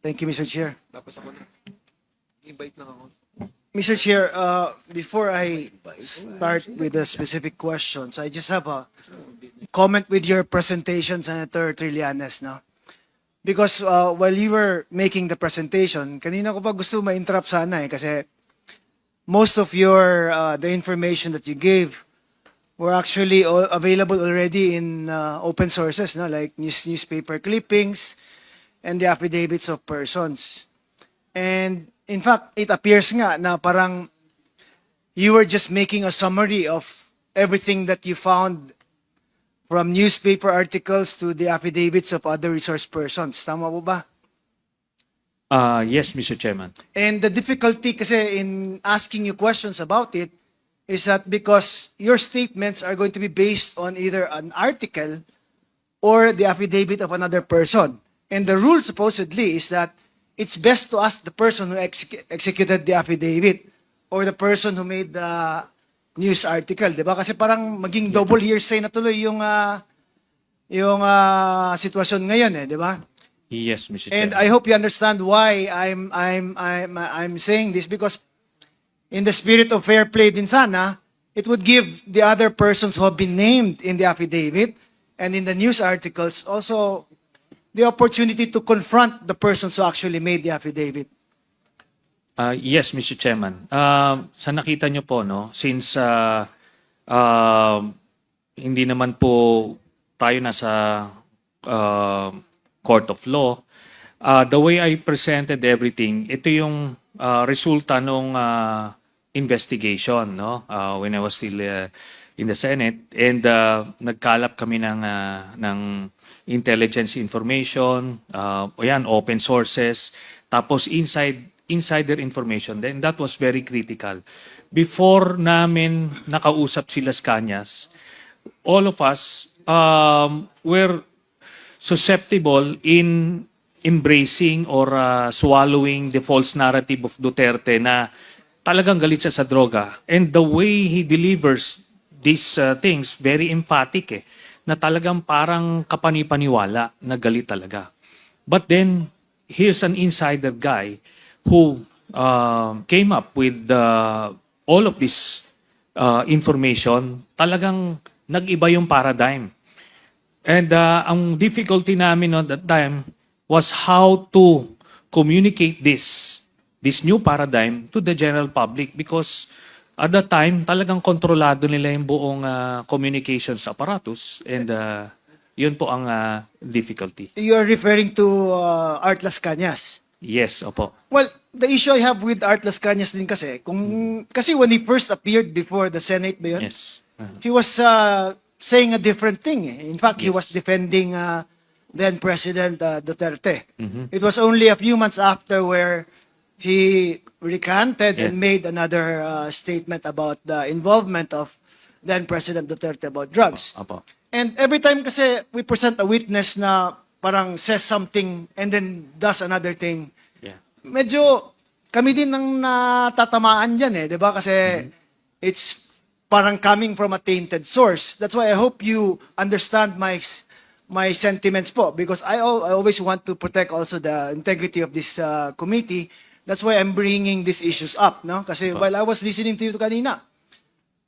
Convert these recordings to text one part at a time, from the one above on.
Thank you, Mr. Chair. Tapos ako na. Invite lang ako. Mr. Chair, before I start with the specific questions, I just have a comment with your presentation, Senator Trillanes, no? Because while you were making the presentation, kanina ko pa gusto ma-interrupt sana kasi most of your the information that you gave were actually available already in open sources, no? Like newspaper clippings and the affidavits of persons. And in fact, it appears nga na parang you were just making a summary of everything that you found from newspaper articles to the affidavits of other resource persons. Tama po ba? Yes, Mr. Chairman. And the difficulty kasi in asking you questions about it is that because your statements are going to be based on either an article or the affidavit of another person. And the rule supposedly is that it's best to ask the person who executed the affidavit or the person who made the news article, di ba? Kasi parang maging double hearsay na tuloy yung sitwasyon ngayon, di ba? Yes, Mr. And Chairman. I hope you understand why I'm saying this, because in the spirit of fair play din sana, it would give the other persons who have been named in the affidavit and in the news articles also the opportunity to confront the persons who actually made the affidavit. Yes, Mr. Chairman. Sa nakita nyo po, no, since hindi naman po tayo nasa court of law, the way I presented everything, ito yung resulta nung investigation, no, when I was still in the Senate, and nagkalap kami ng intelligence information, yan, open sources, tapos insider information. Then that was very critical. Before namin nakausap si Las Cañas, all of us were susceptible in embracing or swallowing the false narrative of Duterte na talagang galit siya sa droga. And the way he delivers these things, very emphatic na talagang parang kapanipaniwala na galit talaga. But then, here's an insider guy who came up with all of this information. Talagang nag-iba yung paradigm. And ang difficulty namin at that time was how to communicate this new paradigm to the general public, because at that time, talagang kontrolado nila yung buong communications apparatus, and yun po ang difficulty. You are referring to Art Las Cañas. Yes, opo. Well, the issue I have with Art Las Cañas din kasi, kasi when he first appeared before the Senate ba yun? Yes. He was saying a different thing. In fact, he was defending then President Duterte. It was only a few months after where he recanted and made another statement about the involvement of then President Duterte about drugs. Opo. And every time kasi we present a witness na parang says something and then does another thing, Yeah. medyo kami din ang natatamaan dyan di ba? Kasi it's parang coming from a tainted source. That's why I hope you understand my sentiments po, because I always want to protect also the integrity of this committee. That's why I'm bringing these issues up, no? Kasi while I was listening to you kanina,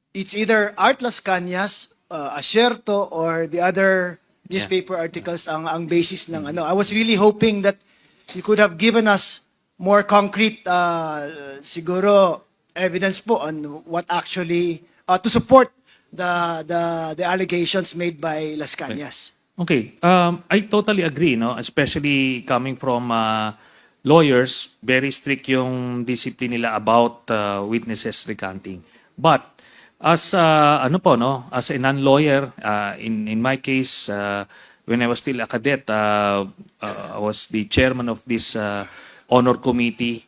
it's either Art Las Cañas, Asierto, or the other newspaper articles ang basis ng ano. I was really hoping that you could have given us more concrete siguro evidence po on what actually to support the allegations made by Las Cañas. Okay. I totally agree, no? Especially coming from lawyers, very strict yung discipline nila about witnesses recanting. But as ano po, no, as a non-lawyer, in my case, when I was still a cadet, I was the chairman of this honor committee.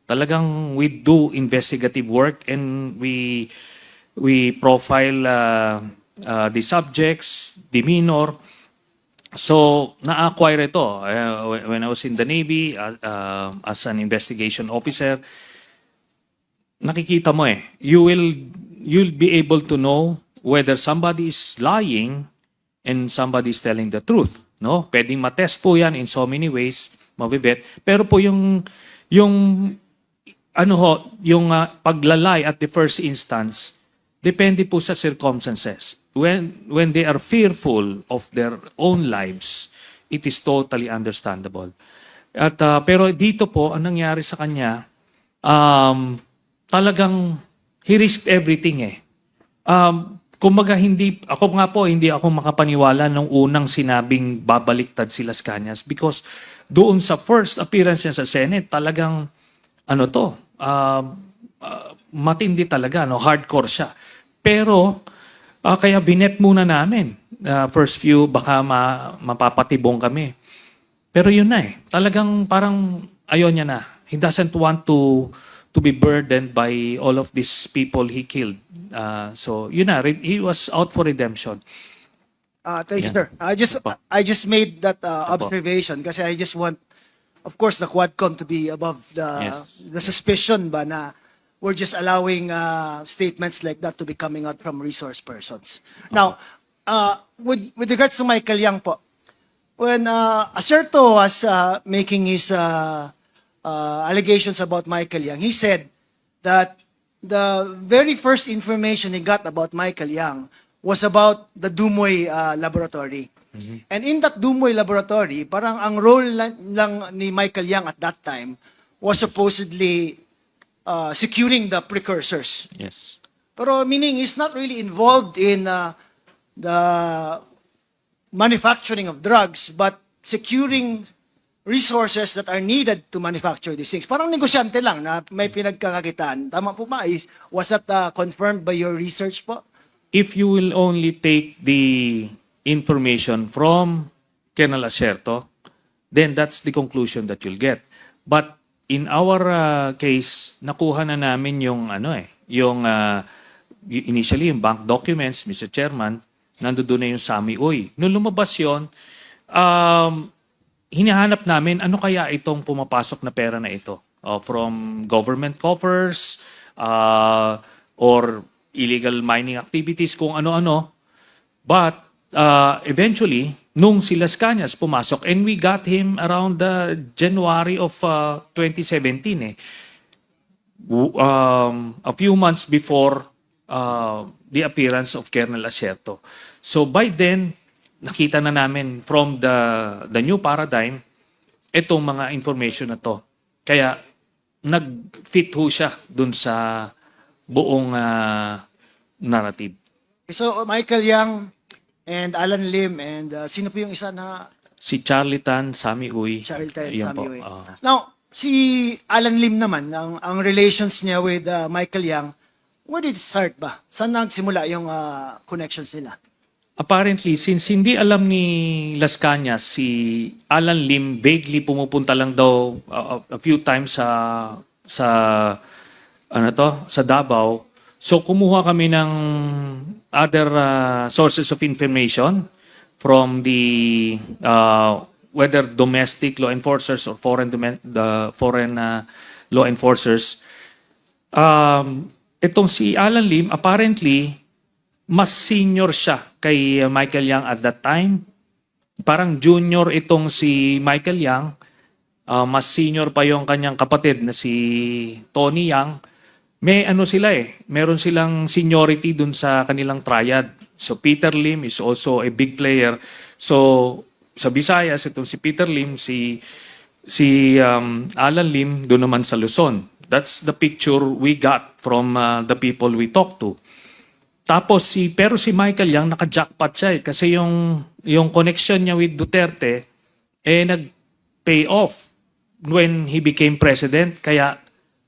Talagang we do investigative work, and we profile the subjects, demeanor. So, na-acquire ito. When I was in the Navy, as an investigation officer, nakikita mo you'll be able to know whether somebody is lying and somebody is telling the truth. No? Pwedeng matest po yan in so many ways. mabibet. Pero po yung ano ho, yung paglalay at the first instance, depende po sa circumstances. When they are fearful of their own lives, it is totally understandable. At pero dito po ang nangyari sa kanya, talagang he risked everything eh. Kumbaga hindi ako makapaniwala nung unang sinabing babaliktad si Las Cañas because doon sa first appearance niya sa Senate, talagang matindi talaga, hardcore siya. Pero kaya binet muna namin. First few baka mapapatibong kami. Pero yun na eh. Talagang parang ayaw niya na. He doesn't want to be burdened by all of these people he killed. So yun na, he was out for redemption. Thank you, Yeah. sir. Apo. I just made that Apo. observation kasi I just want, of course, the Quadcom to be above Yes. the suspicion ba na we're just allowing statements like that to be coming out from resource persons. Now, with regards to Michael Yang po, when Acerto was making his allegations about Michael Yang, he said that the very first information he got about Michael Yang was about the Dumoy laboratory. And in that Dumoy laboratory, parang ang role lang ni Michael Yang at that time was supposedly securing the precursors. Yes. Pero meaning he's not really involved in the manufacturing of drugs, but securing resources that are needed to manufacture these things. Parang negosyante lang na may pinagkakakitaan. Tama po ba? Was that confirmed by your research po? If you will only take the information from Colonel Acerto, then that's the conclusion that you'll get. But in our case, nakuha na namin yung initially yung bank documents, Mr. Chairman, nandoon na yung Sami Uy. Nung lumabas yun, hinahanap namin ano kaya itong pumapasok na pera na ito from government coffers or illegal mining activities, kung ano-ano. But eventually, nung si Las Cañas pumasok, and we got him around January of 2017 eh. A few months before the appearance of Colonel Acerto. So by then, nakita na namin from the new paradigm itong mga information na to. Kaya nag-fit ho siya dun sa buong narrative. So Michael Yang and Alan Lim and sino po yung isa na Si Charlie Tan, Sami Uy. Charlton yun po, Sami Uy? Now, si Alan Lim naman, ang relations niya with Michael Yang, where did it start ba? Saan nagsimula yung connections nila? Apparently, since hindi alam ni Las Cañas, si Alan Lim vaguely pumupunta lang daw a few times sa Davao. So kumuha kami ng other sources of information from the whether domestic law enforcers or foreign law enforcers. Itong si Alan Lim, apparently mas senior siya kay Michael Yang at that time. Parang junior itong si Michael Yang. Mas senior pa yung kanyang kapatid na si Tony Yang. May sila eh. Meron silang seniority dun sa kanilang triad. So Peter Lim is also a big player. So sa Visayas, itong si Peter Lim, si Alan Lim, doon naman sa Luzon. That's the picture we got from the people we talked to. Tapos pero si Michael Yang naka-jackpot siya eh, kasi yung connection niya with Duterte nag-pay off when he became president, kaya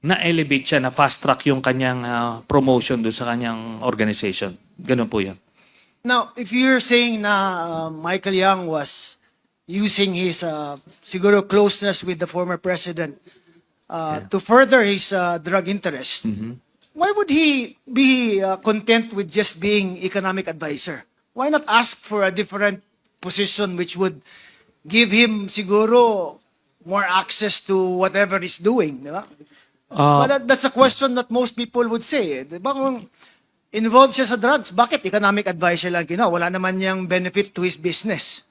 na-elevate siya, na fast track yung kanyang promotion do sa kanyang organization. Ganun po 'yan. Now, if you're saying na Michael Yang was using his siguro closeness with the former president to further his drug interest, why would he be content with just being economic advisor? Why not ask for a different position which would give him siguro more access to whatever he's doing, di ba? But that's a question that most people would say. Di ba kung involved siya sa drugs, bakit economic advisor lang ginawa? Wala naman niyang benefit to his business.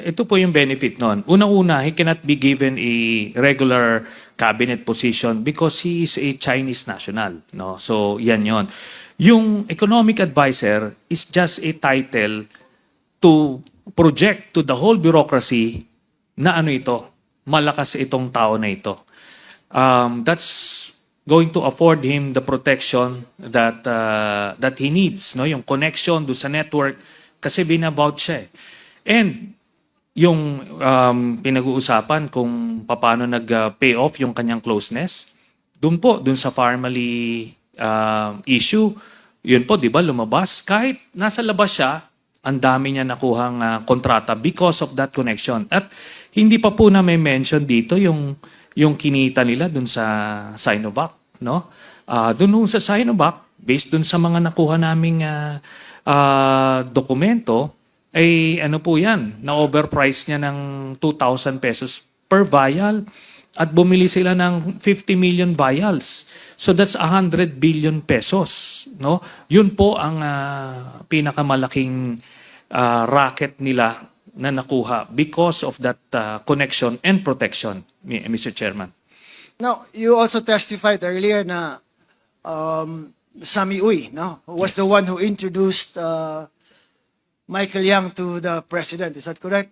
ito po yung benefit nun. Unang-una, he cannot be given a regular cabinet position because he is a Chinese national. No? So, yan yon. Yung economic advisor is just a title to project to the whole bureaucracy na ano ito, malakas itong tao na ito. That's going to afford him the protection that that he needs, no? Yung connection do sa network kasi binabout siya. And yung pinag-uusapan kung paano nag-pay off yung kanyang closeness, dun sa family issue, yun po, di ba, lumabas. Kahit nasa labas siya, ang dami niya nakuhang kontrata because of that connection. At hindi pa po na may mention dito yung kinita nila dun sa Sinovac, no? Dun sa Sinovac, based dun sa mga nakuha naming dokumento, ay ano po yan, na-overprice niya ng 2,000 pesos per vial at bumili sila ng 50 million vials. So that's 100 billion pesos, no? Yun po ang pinakamalaking racket nila na nakuha because of that connection and protection, Mr. Chairman. Now, you also testified earlier na Sammy Uy, no, was the one who introduced Michael Yang to the president. Is that correct?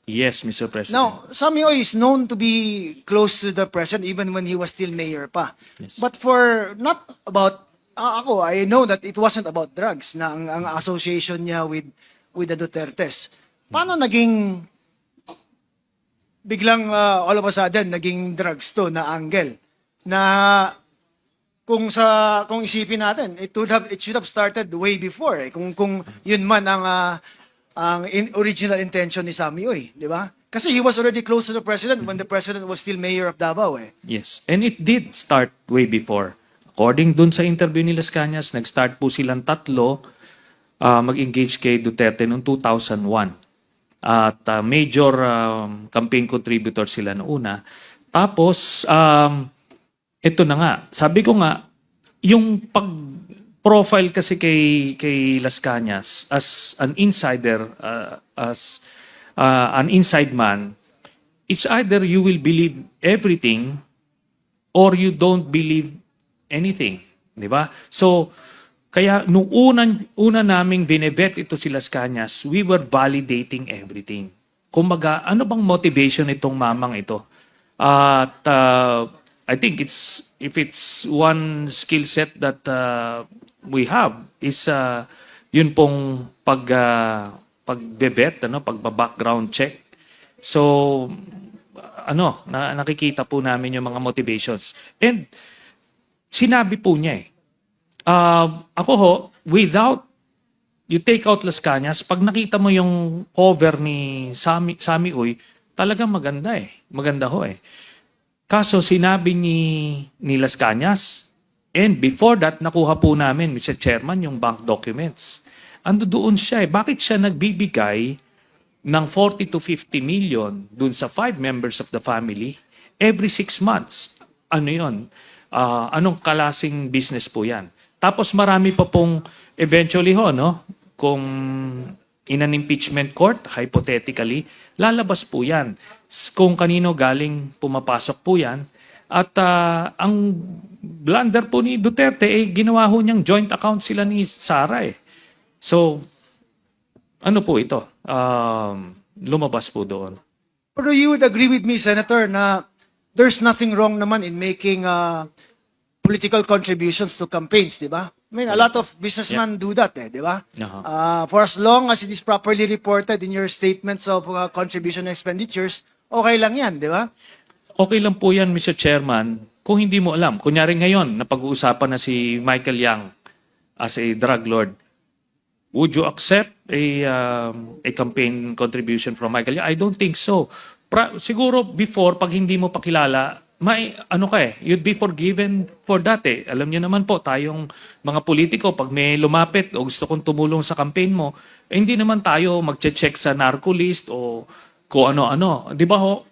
Yes, Mr. President. Now, Sammy Uy is known to be close to the president even when he was still mayor pa. Yes. But for not about ako, I know that it wasn't about drugs na ang association niya with the Dutertes. Paano naging biglang all of a sudden naging drugs to na angle na kung isipin natin it should have started way before kung yun man ang original intention ni Sammy Uy, di ba? Kasi he was already close to the president when the president was still mayor of Davao Yes, and it did start way before. According dun sa interview ni Las Cañas, nag-start po silang tatlo mag-engage kay Duterte noong 2001. At major campaign contributor sila noong una. Tapos, ito na nga, sabi ko nga, yung pag-profile kasi kay Las Cañas as an insider, as an inside man, it's either you will believe everything or you don't believe anything. Di ba? So, kaya nung una naming binebet ito si Las Cañas, we were validating everything. Kumbaga, ano bang motivation itong mamang ito? At I think if it's one skill set that we have is yun pong pagbe-vet, pagba-background check. So nakikita po namin yung mga motivations. And sinabi po niya ako ho, without you take out Las Cañas, pag nakita mo yung cover ni Sammy Uy, talagang maganda Maganda ho Kaso sinabi ni Las Cañas, and before that, nakuha po namin, Mr. Chairman, yung bank documents. Ando doon siya Bakit siya nagbibigay ng 40 to 50 million dun sa 5 members of the family every 6 months? Ano yun? Anong klaseng business po yan? Tapos marami pa pong eventually kung in an impeachment court, hypothetically, lalabas po yan. Kung kanino galing pumapasok po yan. At ang blunder po ni Duterte, ginawa ho niyang joint account sila ni Sara So, ano po ito? Lumabas po doon. Pero you would agree with me, Senator, na there's nothing wrong naman in making political contributions to campaigns, di ba? I mean, a lot of businessmen do that, di ba? For as long as it is properly reported in your statements of contribution expenditures, okay lang yan, di ba? Okay lang po yan, Mr. Chairman, kung hindi mo alam. Kunyari ngayon, napag-uusapan na si Michael Yang as a drug lord. Would you accept a campaign contribution from Michael Yang? I don't think so. Siguro before, pag hindi mo pakilala, you'd be forgiven for that Alam niyo naman po, tayong mga politiko, pag may lumapit o gusto kong tumulong sa campaign mo, hindi naman tayo magche-check sa narco list o kung ano-ano. Di ba ho?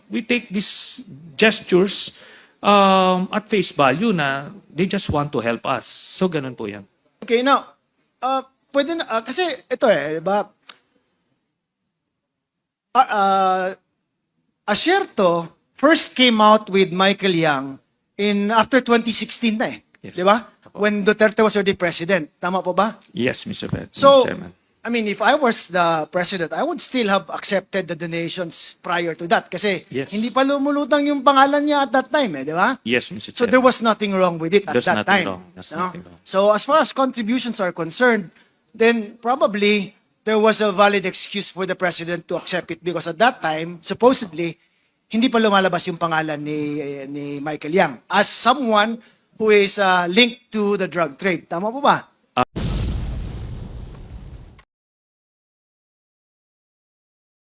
We take these gestures at face value na they just want to help us. So, ganun po yan. Okay, now, pwede na, kasi ito di ba? Asierto first came out with Michael Yang after 2016 na eh. Yes. Di ba? When Duterte was already president. Tama po ba? Yes, Mr. So, Chairman. I mean, if I was the president, I would still have accepted the donations prior to that. Kasi Yes. hindi pa lumulutang yung pangalan niya at that time eh, di ba? Yes, Mr. So Chairman. there was nothing wrong with it at There's that nothing time. wrong. There's no? nothing wrong. So as far as contributions are concerned, then probably there was a valid excuse for the president to accept it because at that time, supposedly, hindi pa lumalabas yung pangalan ni Michael Yang as someone who is linked to the drug trade. Tama po ba?